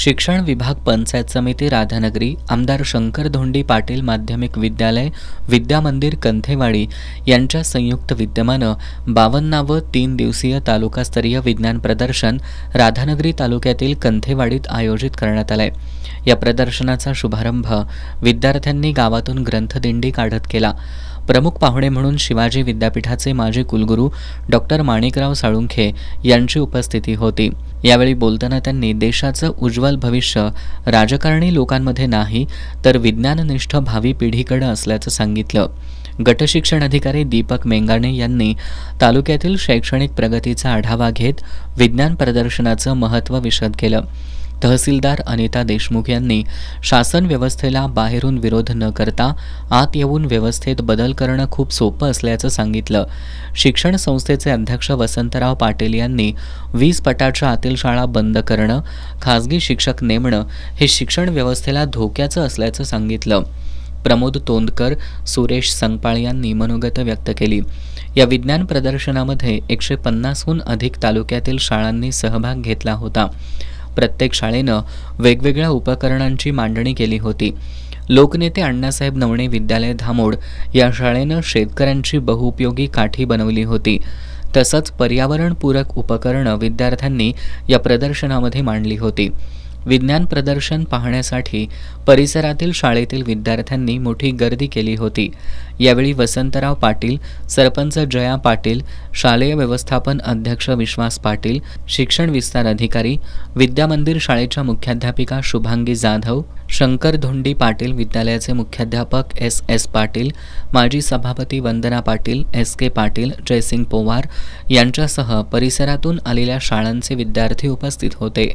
शिक्षण विभाग पंचायत समिती राधानगरी, आमदार शंकर धोंडी पाटील माध्यमिक विद्यालय, विद्यामंदिर कंथेवाडी यांच्या संयुक्त विद्यमानं 52वे 3 दिवसीय तालुकास्तरीय विज्ञान प्रदर्शन राधानगरी तालुक्यातील कंथेवाडीत आयोजित करण्यात आलंय। या प्रदर्शनाचा शुभारंभ विद्यार्थ्यांनी गावातून ग्रंथदिंडी काढत केला। प्रमुख पाहुणे म्हणून शिवाजी विद्यापीठाचे माजी कुलगुरू डॉक्टर माणिकराव साळुंखे यांची उपस्थिती होती। यावेळी बोलताना त्यांनी देशाचं उज्ज्वल भविष्य राजकारणी लोकांमध्ये नाही तर विज्ञाननिष्ठ भावी पिढीकडे असल्याचं सांगितलं। गटशिक्षण अधिकारी दीपक मेंगाणे यांनी तालुक्यातील शैक्षणिक प्रगतीचा आढावा घेत विज्ञान प्रदर्शनाचं महत्त्व विशद केलं। तहसीलदार अनिता देशमुख यांनी शासन व्यवस्थेला बाहेरून विरोध न करता आत येऊन व्यवस्थेत बदल करणं खूप सोपं असल्याचं सांगितलं। शिक्षण संस्थेचे अध्यक्ष वसंतराव पाटील यांनी 20 पटाच्या आतील शाळा बंद करणं, खासगी शिक्षक नेमणं हे शिक्षण व्यवस्थेला धोक्याचं असल्याचं सांगितलं। प्रमोद तोंडकर, सुरेश संगपाळ यांनी मनोगत व्यक्त केली। या विज्ञान प्रदर्शनामध्ये 150हून अधिक तालुक्यातील शाळांनी सहभाग घेतला होता। प्रत्येक शाळेनं वेगवेगळ्या उपकरणांची मांडणी केली होती। लोकनेते अण्णासाहेब नवणे विद्यालय धामोड या शाळेनं शेतकऱ्यांची बहुउपयोगी काठी बनवली होती। तसंच पर्यावरणपूरक उपकरणं विद्यार्थ्यांनी या प्रदर्शनामध्ये मांडली होती। विज्ञान प्रदर्शन पाहण्यासाठी परिसरातील शाळेतील विद्यार्थ्यांनी मोठी गर्दी केली होती। यावेळी वसंतराव पाटील, सरपंच जया पाटील, शालेय व्यवस्थापन अध्यक्ष विश्वास पाटील, शिक्षण विस्तार अधिकारी, विद्यामंदिर शाळेच्या मुख्याध्यापिका शुभांगी जाधव, शंकर धोंडी पाटील विद्यालयाचे मुख्याध्यापक एस पाटील, माजी सभापती वंदना पाटील, SK पाटील, जयसिंग पोवार यांच्यासह परिसरातून आलेल्या शाळांचे विद्यार्थी उपस्थित होते।